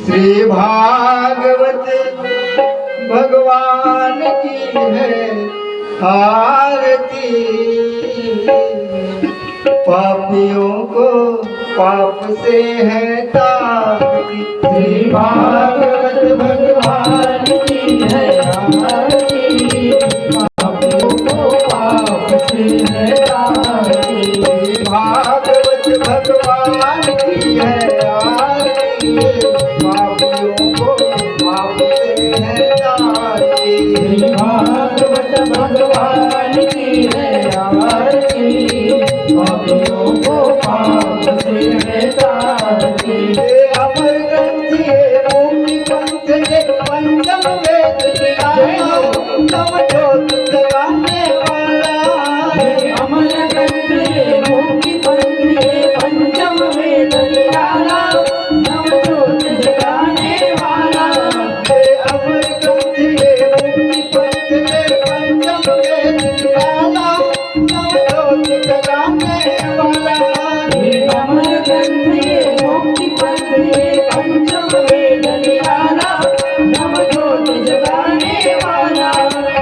श्री भागवत भगवान की है आरती। पापियों को पाप से है तारती। श्री भागवत भगवान की है आरती। पापियों को पाप से है तारती। भागवत भगवान की है आरती। पापियों को पाप से है तारती। भागवत भगवान की है आरती। पापियों को पाप से है तारती। अमर ग्रंथ ये मुक्ति पंथ ये पंचम वेद गिराया। नव ज्योत जगाने वाला। अमर ग्रंथ ये मुक्ति पंथ ये पंचम वेद गिराया। नव ज्योत जगाने वाला। अमर ग्रंथ ये मुक्ति पंथ ये पंचम वेद गिराया। नव ज्योत जगाने वाला। अमर ग्रंथ ये मुक्ति पंथ ये पंचम वेद गिराया। नव ज्योत जगाने वाला।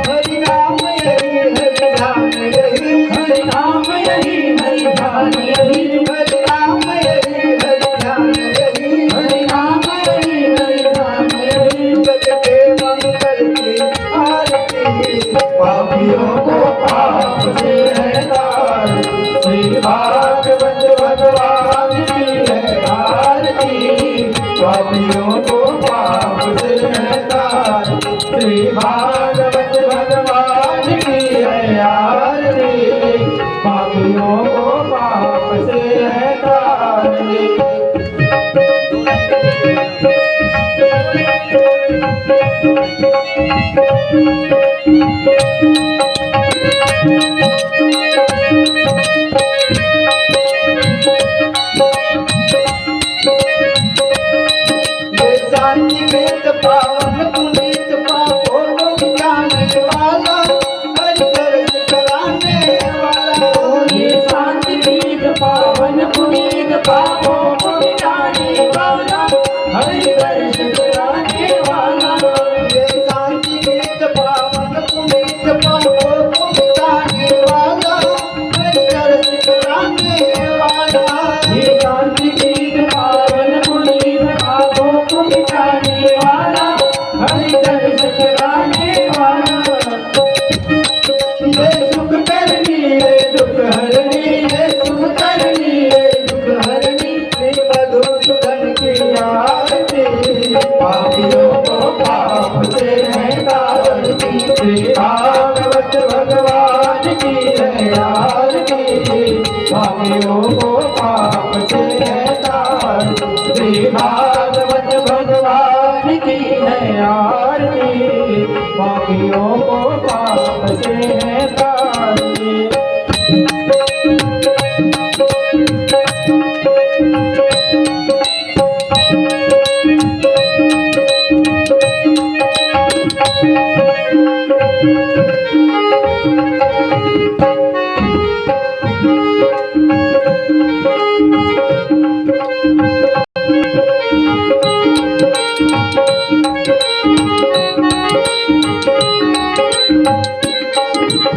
हरि नाम यही हरि नाम यही हरि नाम यही हरि नाम यही हरि नाम यही हरि नाम यही हरि नाम यही हरि नाम यही। जग के मंगल की आरती। पापियों को पाप से है तारती। श्री भागवत भगवान की है आरती। पापियों को पाप से है तारती। श्री भागवत भगवान की है आरती। पापियों को पाप से है तारती। शांति वेद पावन पुनीत पापों को मिटाने वाला। हरि दर्श कराने वाला। ये शांति वेद पावन पुनीत पापों को मिटाने वाला। हरि दर्श कराने वाला। ये शांति वेद पावन पुनीत पापों को मिटाने वाला। हरि दर्श कराने वाला। ये शांति वेद पावन पुनीत पापों को मिटाने वाला। हरि दर्श कराने वाला। ये सुख करनी ये दुख हरनी। ये सुख करनी ये दुख हरनी। श्री मधुसूदन की आरती। पापियों को पाप से है तारती। श्री भागवत भगवान की है आरती। पापियों को पाप से है तारती। श्री भागवत भगवान की है आरती। पापियों को पाप से है तारती।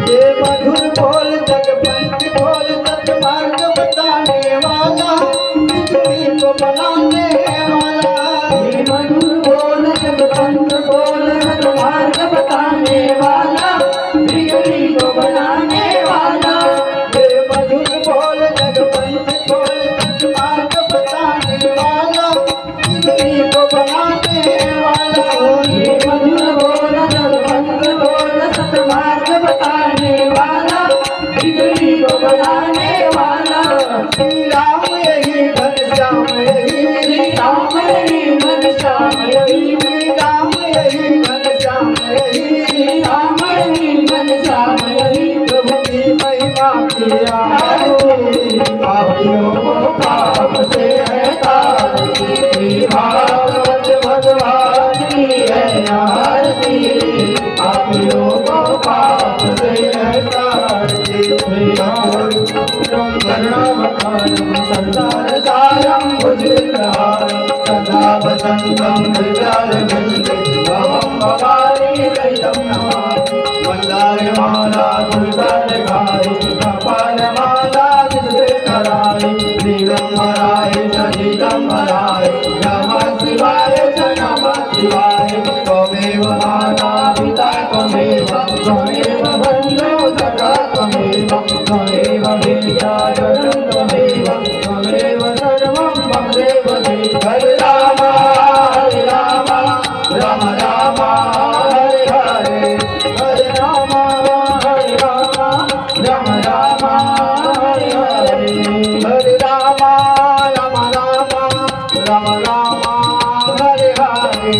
ये वसन्तं हृदयारविन्दे भवं भवानी सहितं नमामि मन्दारमाला तुलसीखाय कपालमाला विद्युतकराय दिगम्बराय च दिगम्बराय नमः शिवाय च नमः शिवाय त्वमेव माता पिता त्वमेव त्वमेव बन्धुः सखा त्वमेव त्वमेव विद्या जगत् त्वमेव त्वमेव सर्वं मम देव देव हरे राम राम राम हरे हरे हरे राम राम राम हरे हरे हरे राम राम राम राम हरे हरे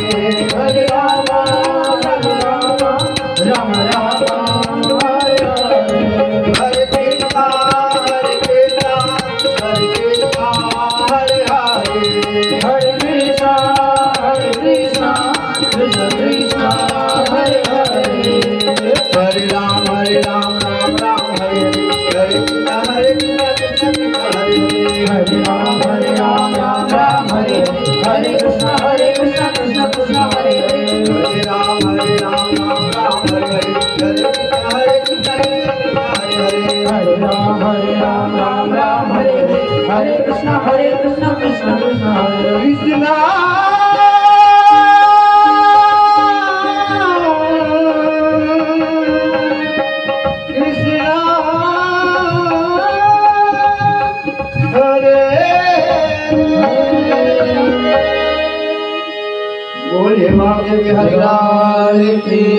हरे राम राम राम हरे हरे हरे कृष्णा हरे कृष्णा हरे कृष्णा हरे हरे हरे कृष्णा कृष्ण कृष्ण हरे हरे हरे राम राम राम हरे हरे कृष्णा कृष्ण कृष्ण हरे हरे राम राम राम हरे हरे कृष्ण कृष्ण कृष्ण हरे हरे राम राम राम हरे हरे कृष्ण हरे हरे राम राम हरे हरे कृष्ण कृष्ण कृष्ण हरे कृष्ण बोले महादेव हरि लाल की